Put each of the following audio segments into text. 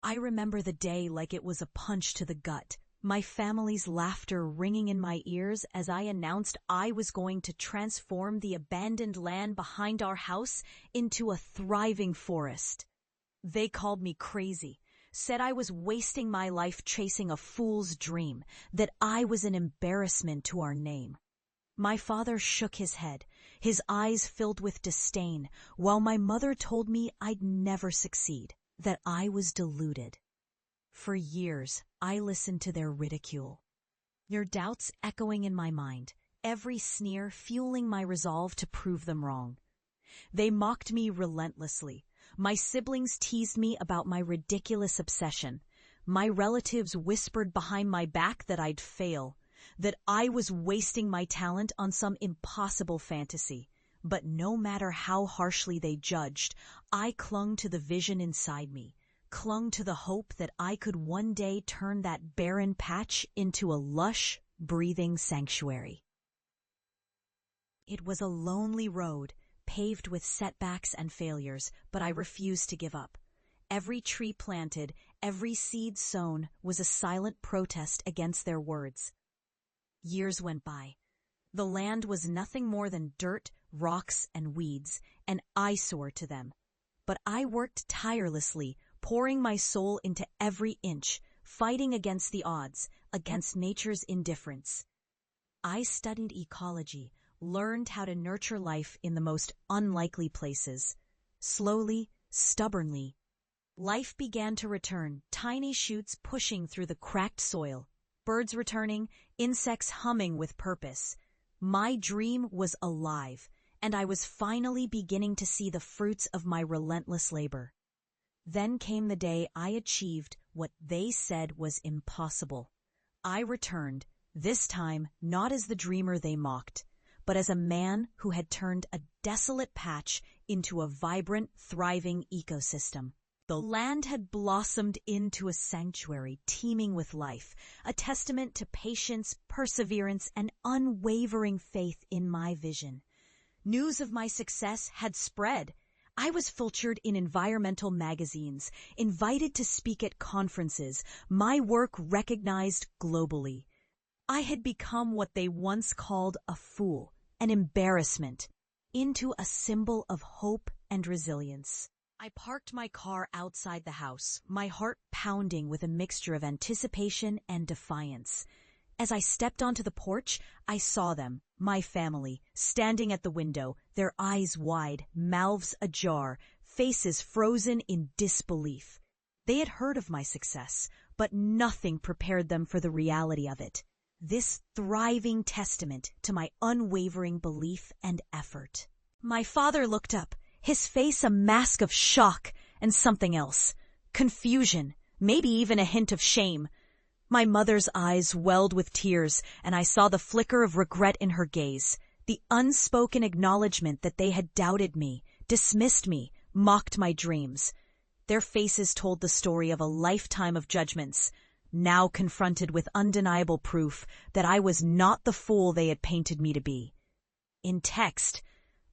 I remember the day like it was a punch to the gut, my family's laughter ringing in my ears as I announced I was going to transform the abandoned land behind our house into a thriving forest. They called me crazy, said I was wasting my life chasing a fool's dream, that I was an embarrassment to our name. My father shook his head, his eyes filled with disdain, while my mother told me I'd never succeed, that I was deluded. For years, I listened to their ridicule, their doubts echoing in my mind, every sneer fueling my resolve to prove them wrong. They mocked me relentlessly. My siblings teased me about my ridiculous obsession. My relatives whispered behind my back that I'd fail, that I was wasting my talent on some impossible fantasy. But no matter how harshly they judged, I clung to the vision inside me, clung to the hope that I could one day turn that barren patch into a lush, breathing sanctuary. It was a lonely road, paved with setbacks and failures, but I refused to give up. Every tree planted, every seed sown was a silent protest against their words. Years went by. The land was nothing more than dirt, rocks, and weeds, an eyesore to them. But I worked tirelessly, pouring my soul into every inch, fighting against the odds, against nature's indifference. I studied ecology, learned how to nurture life in the most unlikely places. Slowly, stubbornly, life began to return, tiny shoots pushing through the cracked soil, birds returning, insects humming with purpose. My dream was alive, and I was finally beginning to see the fruits of my relentless labor. Then came the day I achieved what they said was impossible. I returned, this time not as the dreamer they mocked, but as a man who had turned a desolate patch into a vibrant, thriving ecosystem. The land had blossomed into a sanctuary teeming with life, a testament to patience, perseverance, and unwavering faith in my vision. News of my success had spread. I was featured in environmental magazines, invited to speak at conferences, my work recognized globally. I had become what they once called a fool, an embarrassment, into a symbol of hope and resilience. I parked my car outside the house, my heart pounding with a mixture of anticipation and defiance. As I stepped onto the porch, I saw them, my family, standing at the window, their eyes wide, mouths ajar, faces frozen in disbelief. They had heard of my success, but nothing prepared them for the reality of it. This thriving testament to my unwavering belief and effort. My father looked up, his face a mask of shock and something else. Confusion, maybe even a hint of shame. My mother's eyes welled with tears, and I saw the flicker of regret in her gaze, the unspoken acknowledgement that they had doubted me, dismissed me, mocked my dreams. Their faces told the story of a lifetime of judgments, now confronted with undeniable proof that I was not the fool they had painted me to be. In text,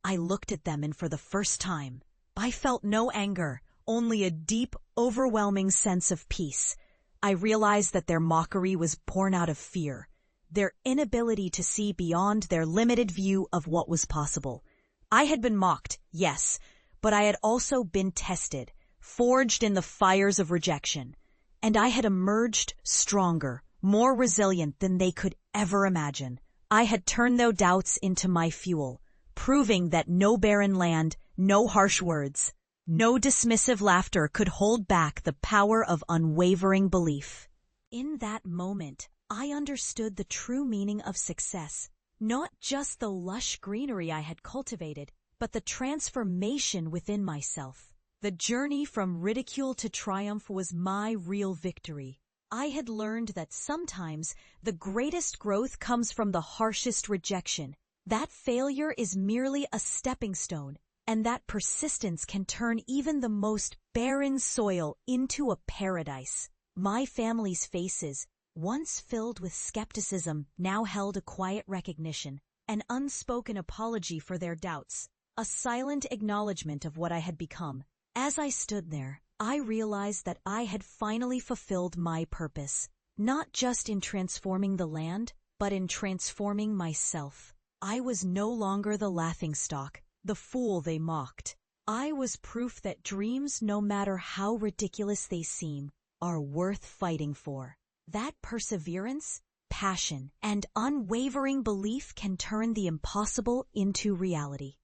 I looked at them, and for the first time, I felt no anger, only a deep, overwhelming sense of peace. I realized that their mockery was born out of fear, their inability to see beyond their limited view of what was possible. I had been mocked, yes, but I had also been tested, forged in the fires of rejection, and I had emerged stronger, more resilient than they could ever imagine. I had turned their doubts into my fuel, proving that no barren land, no harsh words, no dismissive laughter could hold back the power of unwavering belief. In that moment, I understood the true meaning of success, not just the lush greenery I had cultivated, but the transformation within myself. The journey from ridicule to triumph was my real victory. I had learned that sometimes the greatest growth comes from the harshest rejection, that failure is merely a stepping stone, and that persistence can turn even the most barren soil into a paradise. My family's faces, once filled with skepticism, now held a quiet recognition, an unspoken apology for their doubts, a silent acknowledgement of what I had become. As I stood there, I realized that I had finally fulfilled my purpose, not just in transforming the land, but in transforming myself. I was no longer the laughingstock, the fool they mocked. I was proof that dreams, no matter how ridiculous they seem, are worth fighting for. That perseverance, passion, and unwavering belief can turn the impossible into reality.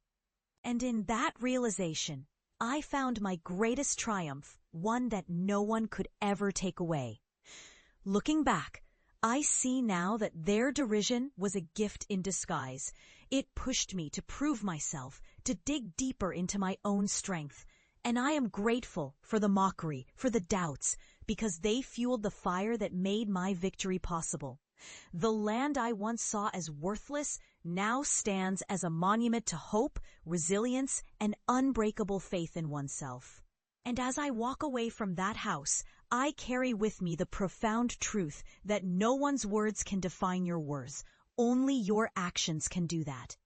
And in that realization, I found my greatest triumph, one that no one could ever take away. Looking back, I see now that their derision was a gift in disguise. It pushed me to prove myself, to dig deeper into my own strength. And I am grateful for the mockery, for the doubts, because they fueled the fire that made my victory possible. The land I once saw as worthless now stands as a monument to hope, resilience, and unbreakable faith in oneself. And as I walk away from that house, I carry with me the profound truth that no one's words can define your worth. Only your actions can do that.